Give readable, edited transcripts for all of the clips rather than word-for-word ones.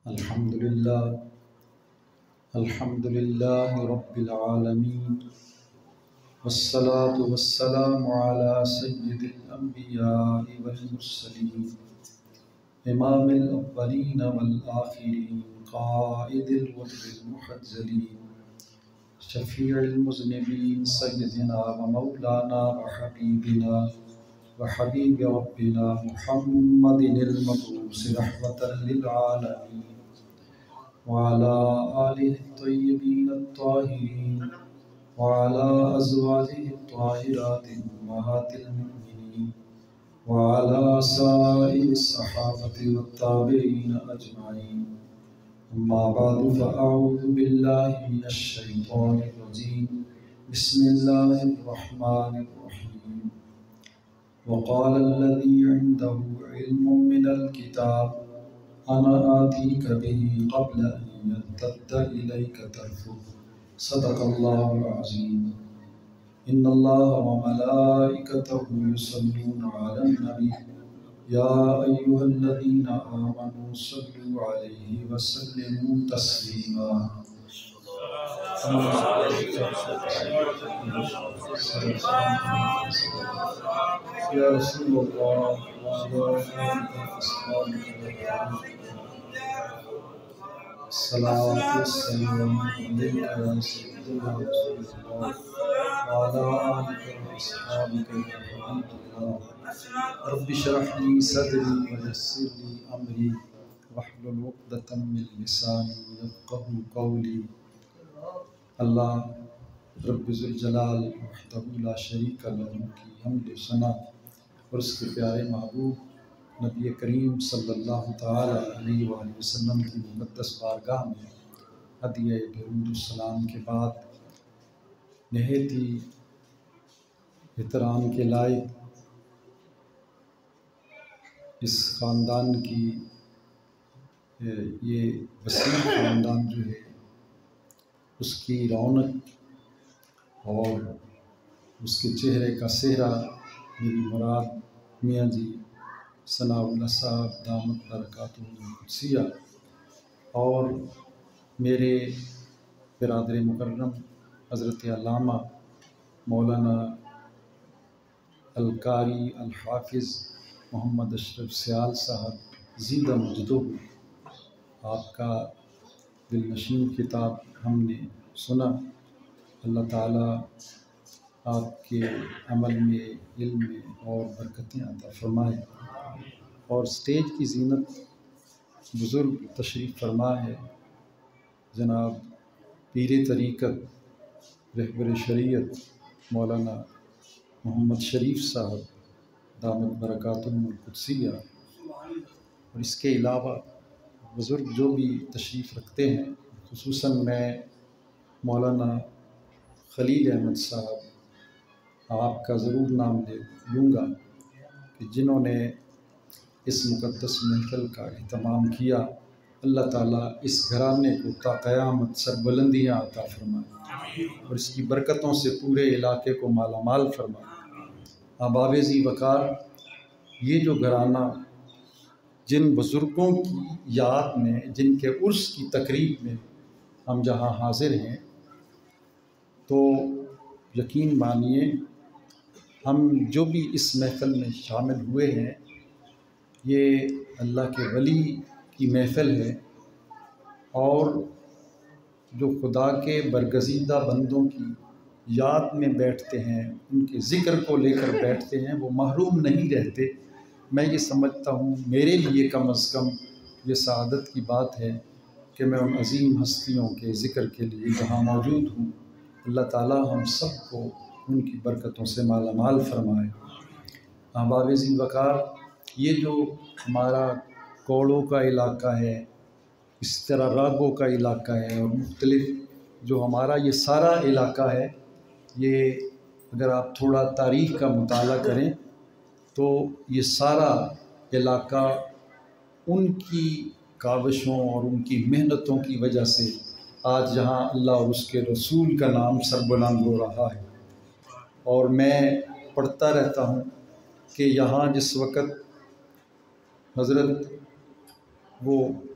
الحمد لله رب العالمين، والصلاة والسلام على سيد الأنبياء والمرسلين، إمام الأولين والآخرين، قائد الغر المحجلين، شفيع المذنبين، سيدنا ومولانا وحبيبنا وحبيب ربنا محمد المبعوث رحمة للعالمين، وعلى آله الطيبين الطاهرين، وعلى أزواجه الطاهرات أمهات المؤمنين، وعلى سائر الصحابة والتابعين أجمعين. أما بعد، فأعوذ بالله من الشيطان الرجيم. بسم الله الرحمن الرحيم. وقال الذي عنده علم من الكتاب أنا آتيك به قبل أن يرتد إليك طرفك. صدق الله العظيم. إن الله وملائكته يصلون على النبي يا أيها الذين آمنوا صلوا عليه وسلموا تسليما. يا رسول الله وعلى آلك وأصحابك الصلاة والسلام عليك يا سيدنا رسول الله وعلى آلك وأصحابك يا حبيب الله. رب اشرح لي صدري ويسر لي أمري واحلل عقدة من لساني يفقهوا قولي. اللہ رب ذوالجلال وحدہ لا شریک لہ کی حمد و ثنا اور اس کے پیارے محبوب نبی کریم صلی اللہ تعالی علیہ وآلہ وسلم کی مقدس بارگاہ میں ہدیہ درود السلام کے بعد نہایت ہی احترام کے لائق اس خاندان کی یہ وسیع خاندان جو ہے اس کی رونق اور اس کے چہرے کا سہرا میری مراد میاں جی ثناء اللہ صاحب دامت برکاتہ القدسیہ اور میرے برادر مکرم حضرت علامہ مولانا القاری الحافظ محمد اشرف سیال صاحب زندہ مجدہ. آپ کا دل نشین کتاب ہم نے سنا. اللہ تعالیٰ آپ کے عمل میں، علم میں اور برکتیں عطا فرمائے. اور سٹیج کی زینت بزرگ تشریف فرما ہے جناب پیر طریقت رہبر شریعت مولانا محمد شریف صاحب دامت برکاتہم القدسیہ. اور اس کے علاوہ بزرگ جو بھی تشریف رکھتے ہیں، خصوصاً میں مولانا خلیل احمد صاحب آپ کا ضرور نام لوں گا کہ جنہوں نے اس مقدس محفل کا اہتمام کیا. اللہ تعالیٰ اس گھرانے کو تا قیامت سربلندیاں عطا فرمائے اور اس کی برکتوں سے پورے علاقے کو مالا مال فرمائے. احباب ذی وقار، یہ جو گھرانہ جن بزرگوں کی یاد میں، جن کے عرس کی تقریب میں ہم جہاں حاضر ہیں، تو یقین مانیے ہم جو بھی اس محفل میں شامل ہوئے ہیں، یہ اللہ کے ولی کی محفل ہے. اور جو خدا کے برگزیدہ بندوں کی یاد میں بیٹھتے ہیں، ان کے ذکر کو لے کر بیٹھتے ہیں، وہ محروم نہیں رہتے. میں یہ سمجھتا ہوں میرے لیے کم از کم یہ سعادت کی بات ہے کہ میں ان عظیم ہستیوں کے ذکر کے لیے جہاں موجود ہوں. اللہ تعالیٰ ہم سب کو ان کی برکتوں سے مالا مال فرمائے. احباب ذی وقار، یہ جو ہمارا کوڑوں کا علاقہ ہے، اس طرح راگوں کا علاقہ ہے، اور مختلف جو ہمارا یہ سارا علاقہ ہے، یہ اگر آپ تھوڑا تاریخ کا مطالعہ کریں تو یہ سارا علاقہ ان کی کاوشوں اور ان کی محنتوں کی وجہ سے آج یہاں اللہ اور اس کے رسول کا نام سربلند ہو رہا ہے. اور میں پڑھتا رہتا ہوں کہ یہاں جس وقت حضرت وہ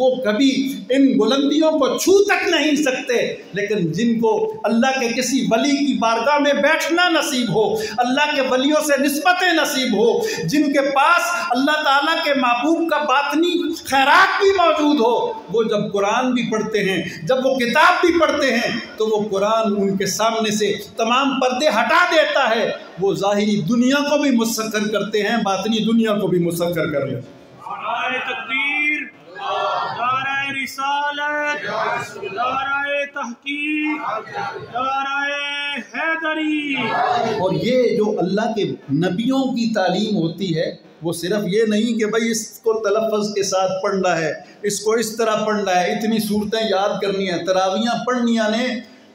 وہ کبھی ان بلندیوں کو چھو تک نہیں سکتے، لیکن جن کو اللہ کے کسی ولی کی بارگاہ میں بیٹھنا نصیب ہو، اللہ کے ولیوں سے نسبتیں نصیب ہو، جن کے پاس اللہ تعالیٰ کے محبوب کا باطنی خیرات بھی موجود ہو، وہ جب قرآن بھی پڑھتے ہیں، جب وہ کتاب بھی پڑھتے ہیں، تو وہ قرآن ان کے سامنے سے تمام پردے ہٹا دیتا ہے، وہ ظاہری دنیا کو بھی مسخر کرتے ہیں، باطنی دنیا کو بھی مسخر کر لیتے ہیں۔ نعرہ تکبیر، نعرہ رسالت، نعرہ تحقیق، نعرہ حیدری۔ اور یہ جو اللہ کے نبیوں کی تعلیم ہوتی ہے، وہ صرف یہ نہیں کہ بھائی اس کو تلفظ کے ساتھ پڑھنا ہے، اس کو اس طرح پڑھنا ہے، اتنی صورتیں یاد کرنی ہیں، تراویاں پڑھنیاں نے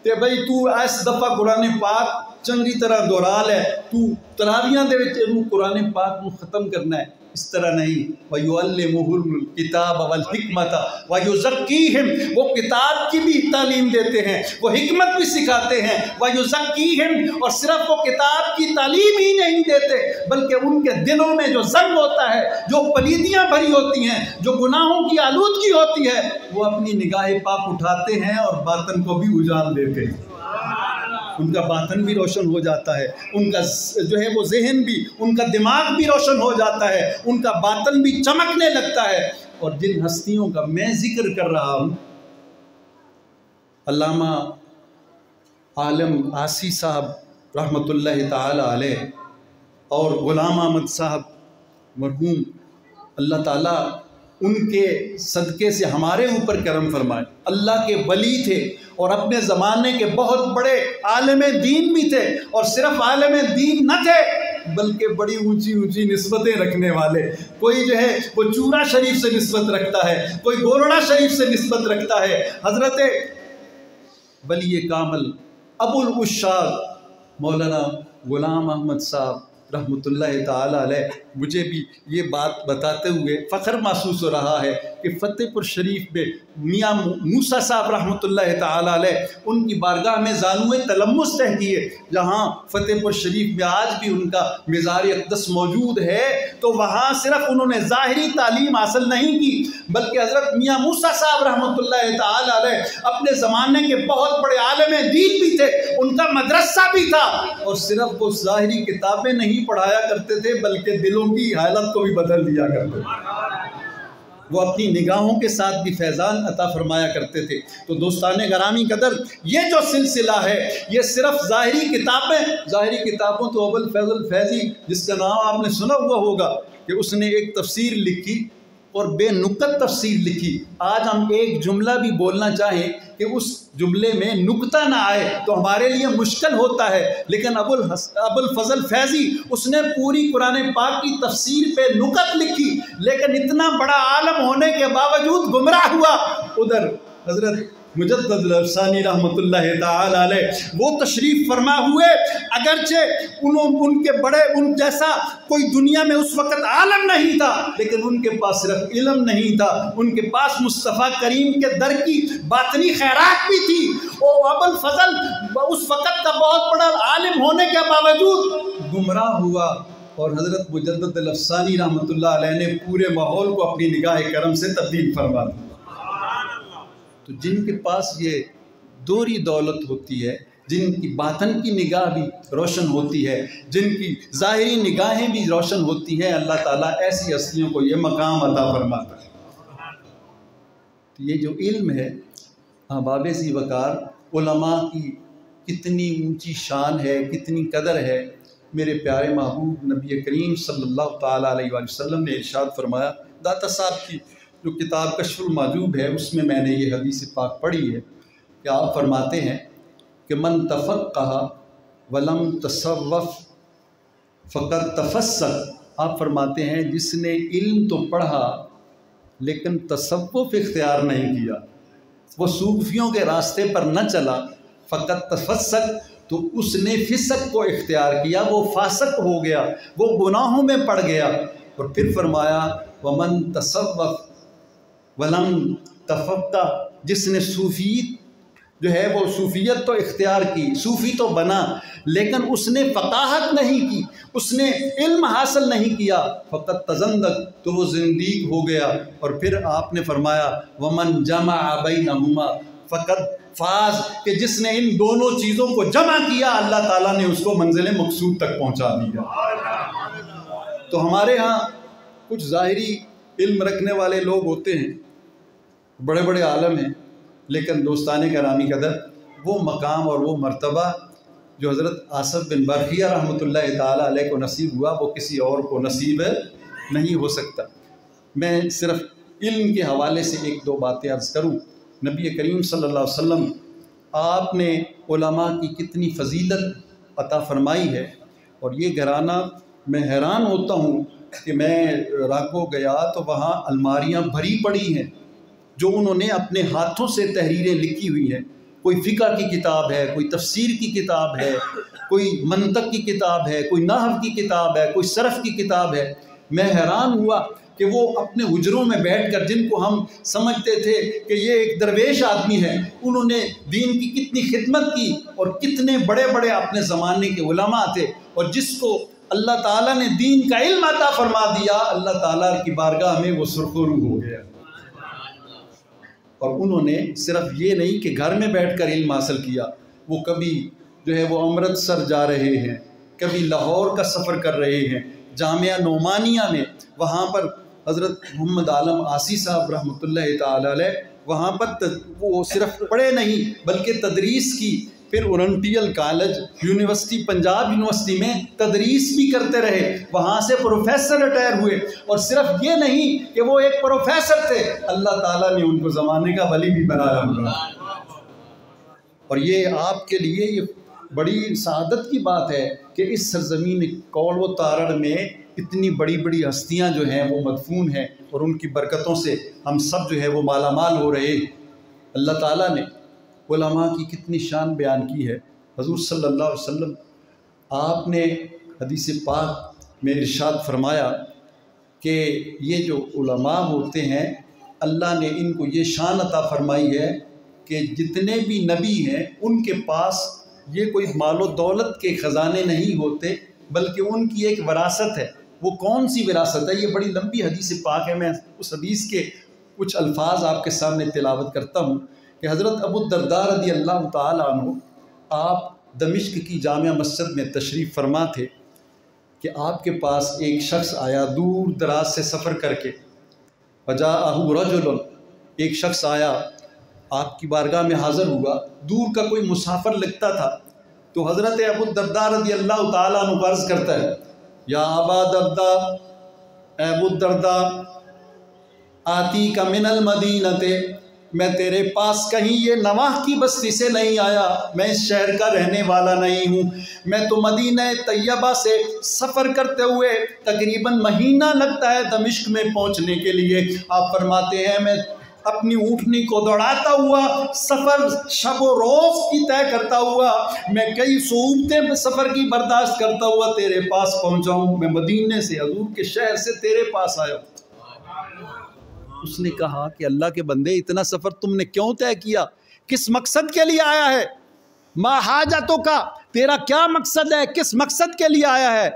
کہ بھائی تو اس دفعہ قرآن پاک چنگی طرح دہرا لے، تو تراویاں دے وچ قرآن پاک کو ختم کرنا ہے، اس طرح نہیں۔ وَيُعَلِّمُهُ الْكِتَابَ وَالْحِكْمَةَ وَيُزَكِّيهِمْ، وہ کتاب کی بھی تعلیم دیتے ہیں، وہ حکمت بھی سکھاتے ہیں۔ وَيُزَكِّيهِمْ، اور صرف وہ کتاب کی تعلیم ہی نہیں دیتے، بلکہ ان کے دلوں میں جو زنگ ہوتا ہے، جو پلیدیاں بھری ہوتی ہیں، جو گناہوں کی آلودگی ہوتی ہے، وہ اپنی نگاہ پاک اٹھاتے ہیں اور باطن کو بھی اجال دیتے ہیں۔ ان کا باطن بھی روشن ہو جاتا ہے، ان کا جو ہے وہ ذہن بھی، ان کا دماغ بھی روشن ہو جاتا ہے، ان کا باطن بھی چمکنے لگتا ہے۔ اور جن ہستیوں کا میں ذکر کر رہا ہوں، علامہ عالم عاصی صاحب رحمۃ اللہ تعالی علیہ اور غلام احمد صاحب مرحوم، اللہ تعالیٰ ان کے صدقے سے ہمارے اوپر کرم فرمائے، اللہ کے ولی تھے اور اپنے زمانے کے بہت بڑے عالم دین بھی تھے، اور صرف عالم دین نہ تھے بلکہ بڑی اونچی اونچی نسبتیں رکھنے والے۔ کوئی جو ہے وہ چورا شریف سے نسبت رکھتا ہے، کوئی گورڑا شریف سے نسبت رکھتا ہے۔ حضرت ولی کامل ابو العشاق مولانا غلام احمد صاحب رحمۃ اللہ تعالی علیہ، مجھے بھی یہ بات بتاتے ہوئے فخر محسوس ہو رہا ہے کہ فتح پور شریف میں میاں موسیٰ صاحب رحمۃ اللہ تعالی علیہ ان کی بارگاہ میں زانوِ تلمس تہ کیے، جہاں فتح پور شریف میں آج بھی ان کا مزار اقدس موجود ہے، تو وہاں صرف انہوں نے ظاہری تعلیم حاصل نہیں کی، بلکہ حضرت میاں موسیٰ صاحب رحمۃ اللہ تعالی علیہ اپنے زمانے کے بہت بڑے عالم دین بھی تھے، ان کا مدرسہ بھی تھا، اور صرف وہ ظاہری کتابیں نہیں پڑھایا کرتے تھے بلکہ دلوں کی حالت کو بھی بدل دیا کرتے تھے۔ وہ اپنی نگاہوں کے ساتھ بھی فیضان عطا فرمایا کرتے تھے۔ تو دوستان گرامی قدر، یہ جو سلسلہ ہے یہ صرف ظاہری کتابوں تو ابو الفضل فیضی جس کا نام آپ نے سنا ہوا ہوگا کہ اس نے ایک تفسیر لکھی اور بے نکت تفسیر لکھی۔ آج ہم ایک جملہ بھی بولنا چاہیں کہ اس جملے میں نکتہ نہ آئے تو ہمارے لیے مشکل ہوتا ہے، لیکن ابو الفضل فیضی اس نے پوری قرآن پاک کی تفسیر پہ نکت لکھی، لیکن اتنا بڑا عالم ہونے کے باوجود گمراہ ہوا۔ ادھر حضرت مجدد الافسانی رحمۃ اللہ تعالی علیہ وہ تشریف فرما ہوئے، اگرچہ ان جیسا کوئی دنیا میں اس وقت عالم نہیں تھا، لیکن ان کے پاس صرف علم نہیں تھا، ان کے پاس مصطفیٰ کریم کے در کی باطنی خیرات بھی تھی۔ اور ابو الفضل اس وقت کا بہت بڑا عالم ہونے کے باوجود گمراہ ہوا، اور حضرت مجدد الافسانی رحمۃ اللہ علیہ نے پورے ماحول کو اپنی نگاہ کرم سے تبدیل فرما دیا۔ تو جن کے پاس یہ دوہری دولت ہوتی ہے، جن کی باطن کی نگاہ بھی روشن ہوتی ہے، جن کی ظاہری نگاہیں بھی روشن ہوتی ہیں، اللہ تعالیٰ ایسی ہستیوں کو یہ مقام عطا فرماتا ہے۔ تو یہ جو علم ہے، احباب ذی وقار، علماء کی کتنی اونچی شان ہے، کتنی قدر ہے۔ میرے پیارے محبوب نبی کریم صلی اللہ تعالیٰ علیہ وآلہ وسلم نے ارشاد فرمایا، داتا صاحب کی جو کتاب کشف المحجوب ہے اس میں میں نے یہ حدیث پاک پڑھی ہے کہ آپ فرماتے ہیں کہ من تفقہ ولم تصوف فقد تفسق۔ آپ فرماتے ہیں جس نے علم تو پڑھا لیکن تصوف اختیار نہیں کیا، وہ صوفیوں کے راستے پر نہ چلا، فقد تفسق، تو اس نے فسق کو اختیار کیا، وہ فاسق ہو گیا، وہ گناہوں میں پڑ گیا۔ اور پھر فرمایا ومن تصوف ولم تفقہ، جس نے جو ہے وہ صوفیت تو اختیار کی، صوفی تو بنا، لیکن اس نے فقاہت نہیں کی، اس نے علم حاصل نہیں کیا، فقط تزندق، تو وہ زندیق ہو گیا۔ اور پھر آپ نے فرمایا ومن جمع بینہما فقط فاز، کہ جس نے ان دونوں چیزوں کو جمع کیا اللہ تعالیٰ نے اس کو منزل مقصود تک پہنچا دیا۔ تو ہمارے ہاں کچھ ظاہری علم رکھنے والے لوگ ہوتے ہیں، بڑے بڑے عالم ہیں، لیکن دوستان کرامی قدر وہ مقام اور وہ مرتبہ جو حضرت آصف بن برقیہ رحمۃ اللہ تعالیٰ علیہ کو نصیب ہوا وہ کسی اور کو نصیب نہیں ہو سکتا۔ میں صرف علم کے حوالے سے ایک دو باتیں عرض کروں۔ نبی کریم صلی اللہ علیہ وسلم آپ نے علماء کی کتنی فضیلت عطا فرمائی ہے، اور یہ گھرانہ میں حیران ہوتا ہوں کہ میں راکو گیا تو وہاں الماریاں بھری پڑی ہیں جو انہوں نے اپنے ہاتھوں سے تحریریں لکھی ہوئی ہیں۔ کوئی فقہ کی کتاب ہے، کوئی تفسیر کی کتاب ہے، کوئی منطق کی کتاب ہے، کوئی نحو کی کتاب ہے، کوئی صرف کی کتاب ہے۔ میں حیران ہوا کہ وہ اپنے حجروں میں بیٹھ کر، جن کو ہم سمجھتے تھے کہ یہ ایک درویش آدمی ہے، انہوں نے دین کی کتنی خدمت کی، اور کتنے بڑے بڑے اپنے زمانے کے علماء تھے، اور جس کو اللہ تعالیٰ نے دین کا علم عطا فرما دیا، اللہ تعالیٰ کی بارگاہ میں وہ سرخرو ہو گیا۔ اور انہوں نے صرف یہ نہیں کہ گھر میں بیٹھ کر علم حاصل کیا، وہ کبھی جو ہے وہ امرتسر جا رہے ہیں، کبھی لاہور کا سفر کر رہے ہیں، جامعہ نعمانیہ میں، وہاں پر حضرت محمد عالم عاصی صاحب رحمۃ اللہ تعالی علیہ وہاں پر وہ صرف پڑھے نہیں بلکہ تدریس کی، پھر اورنٹیل کالج، یونیورسٹی، پنجاب یونیورسٹی میں تدریس بھی کرتے رہے، وہاں سے پروفیسر ریٹائر ہوئے۔ اور صرف یہ نہیں کہ وہ ایک پروفیسر تھے، اللہ تعالیٰ نے ان کو زمانے کا ولی بھی بنایا ہوا۔ اور یہ آپ کے لیے یہ بڑی سعادت کی بات ہے کہ اس سرزمین کول و تارڑ میں اتنی بڑی بڑی ہستیاں جو ہیں وہ مدفون ہیں، اور ان کی برکتوں سے ہم سب جو ہے وہ مالا مال ہو رہے ہیں۔ اللہ تعالیٰ نے علماء کی کتنی شان بیان کی ہے۔ حضور صلی اللہ علیہ وسلم آپ نے حدیث پاک میں ارشاد فرمایا کہ یہ جو علماء ہوتے ہیں اللہ نے ان کو یہ شان عطا فرمائی ہے کہ جتنے بھی نبی ہیں ان کے پاس یہ کوئی مال و دولت کے خزانے نہیں ہوتے، بلکہ ان کی ایک وراثت ہے۔ وہ کون سی وراثت ہے؟ یہ بڑی لمبی حدیث پاک ہے، میں اس حدیث کے کچھ الفاظ آپ کے سامنے تلاوت کرتا ہوں کہ حضرت ابو الدرداء رضی اللہ تعالیٰ عنہ آپ دمشق کی جامع مسجد میں تشریف فرما تھے کہ آپ کے پاس ایک شخص آیا دور دراز سے سفر کر کے، فجاءہ رجل، ایک شخص آیا آپ کی بارگاہ میں حاضر ہوا، دور کا کوئی مسافر لگتا تھا، تو حضرت ابو الدرداء رضی اللہ تعالیٰ عنہ عرض کرتا ہے یا ابا الدرداء، اے ابو الدرداء، آتی کا من المدینہ، میں تیرے پاس کہیں یہ نواح کی بستی سے نہیں آیا، میں اس شہر کا رہنے والا نہیں ہوں، میں تو مدینہ طیبہ سے سفر کرتے ہوئے تقریباً مہینہ لگتا ہے دمشق میں پہنچنے کے لیے۔ آپ فرماتے ہیں میں اپنی اونٹنی کو دوڑاتا ہوا سفر شب و روز کی طے کرتا ہوا، میں کئی صعوبتیں سفر کی برداشت کرتا ہوا تیرے پاس پہنچا ہوں، میں مدینے سے حضور کے شہر سے تیرے پاس آیا ہوں۔ اس نے کہا کہ اللہ کے بندے اتنا سفر تم نے کیوں طے کیا؟ کس مقصد کے لیے آیا ہے؟ ما حاجتوں کا، تیرا کیا مقصد ہے؟ کس مقصد کے لیے آیا ہے؟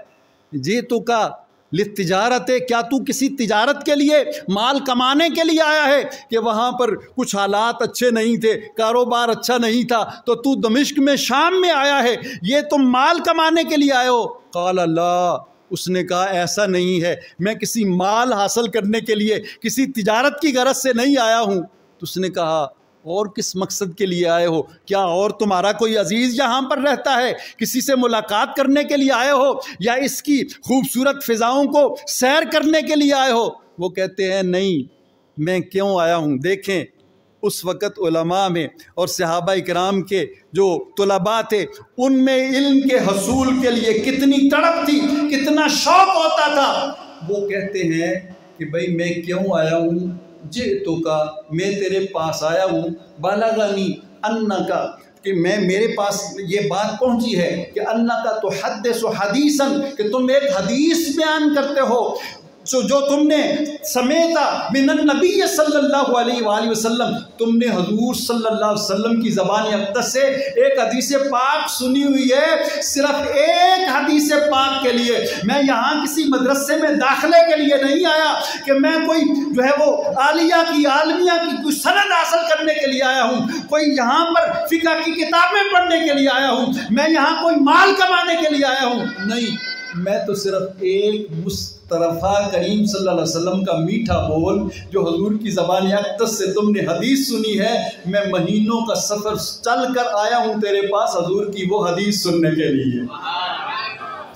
جیتو کا للتجارت، کیا تو کسی تجارت کے لیے، مال کمانے کے لیے آیا ہے کہ وہاں پر کچھ حالات اچھے نہیں تھے، کاروبار اچھا نہیں تھا تو دمشق میں شام میں آیا ہے، یہ تم مال کمانے کے لیے آئے ہو؟ قال اللہ، اس نے کہا ایسا نہیں ہے، میں کسی مال حاصل کرنے کے لیے، کسی تجارت کی غرض سے نہیں آیا ہوں۔ تو اس نے کہا اور کس مقصد کے لیے آئے ہو؟ کیا اور تمہارا کوئی عزیز یہاں پر رہتا ہے؟ کسی سے ملاقات کرنے کے لیے آئے ہو یا اس کی خوبصورت فضاؤں کو سیر کرنے کے لیے آئے ہو؟ وہ کہتے ہیں نہیں، میں کیوں آیا ہوں؟ دیکھیں اس وقت علماء میں اور صحابہ اکرام کے جو طلباء تھے ان میں علم کے حصول کے لیے کتنی تڑپ تھی، کتنا شوق ہوتا تھا۔ وہ کہتے ہیں کہ بھئی میں کیوں آیا ہوں؟ جئتو کا، میں تیرے پاس آیا ہوں، بلغنی انکا، کہ میرے پاس یہ بات پہنچی ہے کہ انکا تحدث حدیثاً، کہ تم ایک حدیث بیان کرتے ہو جو تم نے سمیتا من النبی صلی اللہ علیہ وآلہ وسلم، تم نے حضور صلی اللہ علیہ وسلم کی زبان اقدس سے ایک حدیث پاک سنی ہوئی ہے، صرف ایک حدیث پاک کے لیے۔ میں یہاں کسی مدرسے میں داخلے کے لیے نہیں آیا کہ میں کوئی جو ہے وہ عالیہ کی عالمیہ کی کوئی سند حاصل کرنے کے لیے آیا ہوں، کوئی یہاں پر فقہ کی کتابیں پڑھنے کے لیے آیا ہوں، میں یہاں کوئی مال کمانے کے لیے آیا ہوں، نہیں، میں تو صرف ایک مصطفیٰ کریم صلی اللہ علیہ وسلم کا میٹھا بول جو حضور کی زبان اقدس سے تم نے حدیث سنی ہے، میں مہینوں کا سفر چل کر آیا ہوں تیرے پاس حضور کی وہ حدیث سننے کے لیے،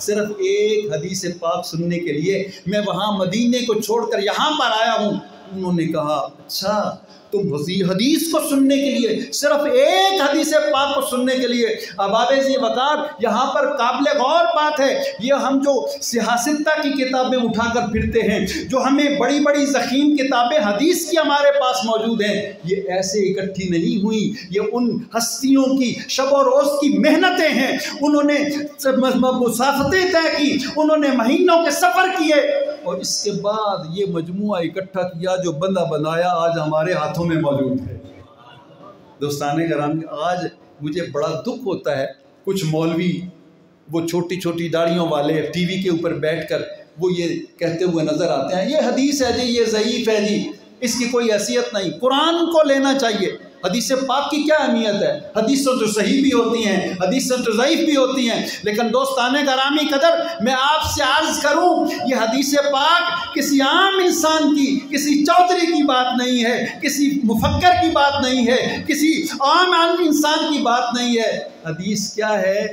صرف ایک حدیث پاک سننے کے لیے میں وہاں مدینے کو چھوڑ کر یہاں پر آیا ہوں۔ انہوں نے کہا اچھا تم حدیث کو سننے کے لیے، صرف ایک حدیث پاک کو سننے کے لیے۔ احباب ذی وقار، یہاں پر قابل غور بات ہے، یہ ہم جو سیاستہ کی کتابیں اٹھا کر پھرتے ہیں، جو ہمیں بڑی بڑی ضخیم کتابیں حدیث کی ہمارے پاس موجود ہیں، یہ ایسے اکٹھی نہیں ہوئی، یہ ان ہستیوں کی شب و روز کی محنتیں ہیں، انہوں نے مسافتیں طے کی، انہوں نے مہینوں کے سفر کیے، اور اس کے بعد یہ مجموعہ اکٹھا کیا جو بندہ بنایا آج ہمارے ہاتھوں میں موجود ہے۔ دوستان گرامی، آج مجھے بڑا دکھ ہوتا ہے، کچھ مولوی وہ چھوٹی چھوٹی داڑھیوں والے ٹی وی کے اوپر بیٹھ کر وہ یہ کہتے ہوئے نظر آتے ہیں یہ حدیث ہے جی، یہ ضعیف ہے جی، اس کی کوئی حیثیت نہیں۔ قرآن کو لینا چاہیے، حدیث پاک کی کیا اہمیت ہے؟ حدیثیں تو صحیح بھی ہوتی ہیں، حدیثیں تو ضعیف بھی ہوتی ہیں، لیکن دوستان گرامی قدر میں آپ سے عرض کروں، یہ حدیث پاک کسی عام انسان کی، کسی چودھری کی بات نہیں ہے، کسی مفکر کی بات نہیں ہے، کسی عام انسان کی بات نہیں ہے۔ حدیث کیا ہے؟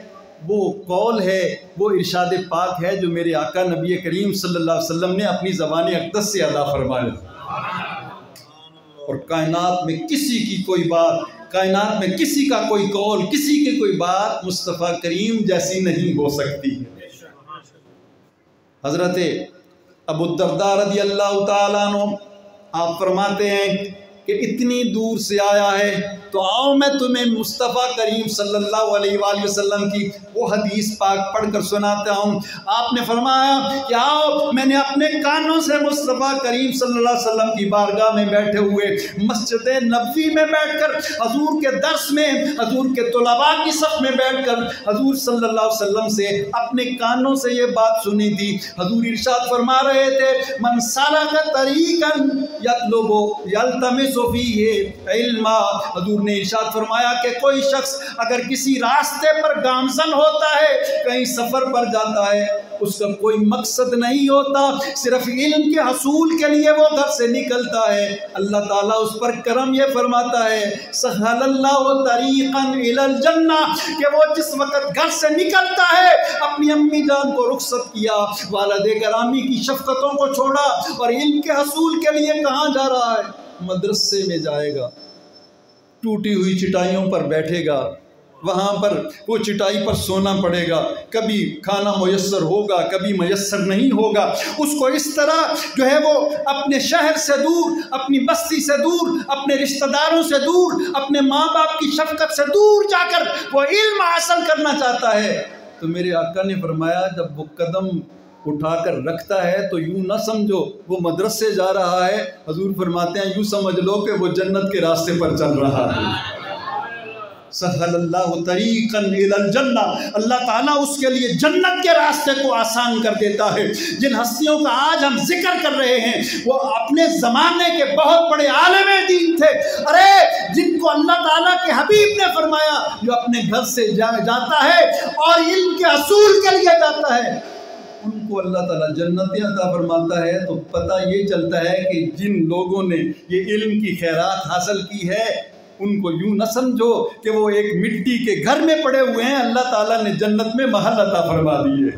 وہ قول ہے، وہ ارشاد پاک ہے جو میرے آقا نبی کریم صلی اللہ علیہ وسلم نے اپنی زبان اقدس سے ادا فرمایا، اور کائنات میں کسی کی کوئی بات، کائنات میں کسی کا کوئی قول، کسی کی کوئی بات مصطفیٰ کریم جیسی نہیں ہو سکتی۔ حضرت ابو الدرداء رضی اللہ تعالیٰ عنہ آپ فرماتے ہیں کہ اتنی دور سے آیا ہے تو آؤ میں تمہیں مصطفیٰ کریم صلی اللہ علیہ وآلہ وسلم کی وہ حدیث پاک پڑھ کر سناتا ہوں۔ آپ نے فرمایا کہ آؤ، میں نے اپنے کانوں سے مصطفیٰ کریم صلی اللہ علیہ وسلم کی بارگاہ میں بیٹھے ہوئے مسجد نبوی میں بیٹھ کر، حضور کے درس میں، حضور کے طلباء کی صف میں بیٹھ کر حضور صلی اللہ علیہ وسلم سے اپنے کانوں سے یہ بات سنی تھی۔ حضور ارشاد فرما رہے تھے من سلک طریقا یطلب یلتمس فیہ علما، حضور نے ارشاد فرمایا کہ کوئی شخص اگر کسی راستے پر گامزن ہوتا ہے، کہیں سفر پر جاتا ہے، اس کا کوئی مقصد نہیں ہوتا، صرف علم کے حصول کے لیے وہ گھر سے نکلتا ہے، اللہ تعالیٰ اس پر کرم یہ فرماتا ہے سہل اللہ طریقا الی الجنہ، کہ وہ جس وقت گھر سے نکلتا ہے اپنی امی جان کو رخصت کیا، والد گرامی کی شفقتوں کو چھوڑا، اور علم کے حصول کے لیے کہاں جا رہا ہے؟ مدرسے میں جائے گا، ٹوٹی ہوئی چٹائیوں پر بیٹھے گا، وہاں پر وہ چٹائی پر سونا پڑے گا، کبھی کھانا میسر ہوگا، کبھی میسر نہیں ہوگا، اس کو اس طرح جو ہے وہ اپنے شہر سے دور، اپنی بستی سے دور، اپنے رشتہ داروں سے دور، اپنے ماں باپ کی شفقت سے دور جا کر وہ علم حاصل کرنا چاہتا ہے۔ تو میرے آقا نے فرمایا جب وہ قدم اٹھا کر رکھتا ہے تو یوں نہ سمجھو وہ مدرسے جا رہا ہے، حضور فرماتے ہیں یوں سمجھ لو کہ وہ جنت کے راستے پر چل رہا ہے۔ سہل اللہ طریقا الی الجنہ، اللہ تعالیٰ اس کے لیے جنت کے راستے کو آسان کر دیتا ہے۔ جن ہستیوں کا آج ہم ذکر کر رہے ہیں وہ اپنے زمانے کے بہت بڑے عالم دین تھے، ارے جن کو اللہ تعالیٰ کے حبیب نے فرمایا جو اپنے گھر سے جاتا ہے اور علم کے حصول کے لیے جاتا ہے، ان کو اللہ تعالیٰ جنتیں عطا فرماتا ہے۔ تو پتہ یہ چلتا ہے کہ جن لوگوں نے یہ علم کی خیرات حاصل کی ہے ان کو یوں نہ سمجھو کہ وہ ایک مٹی کے گھر میں پڑے ہوئے ہیں، اللہ تعالیٰ نے جنت میں محل عطا فرما دیے،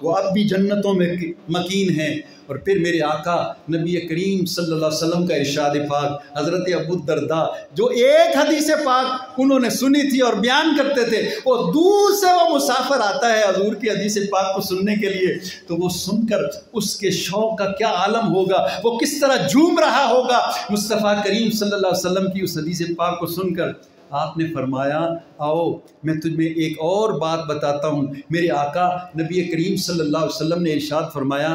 وہ اب بھی جنتوں میں مکین ہیں۔ اور پھر میرے آقا نبی کریم صلی اللہ علیہ وسلم کا ارشاد پاک، حضرت ابو الدرداء جو ایک حدیث پاک انہوں نے سنی تھی اور بیان کرتے تھے، وہ دور سے وہ مسافر آتا ہے حضور کی حدیث پاک کو سننے کے لیے، تو وہ سن کر اس کے شوق کا کیا عالم ہوگا، وہ کس طرح جھوم رہا ہوگا مصطفیٰ کریم صلی اللہ علیہ وسلم کی اس حدیث پاک کو سن کر۔ آپ نے فرمایا آؤ میں تمہیں ایک اور بات بتاتا ہوں۔ میرے آقا نبی کریم صلی اللہ علیہ وسلم نے ارشاد فرمایا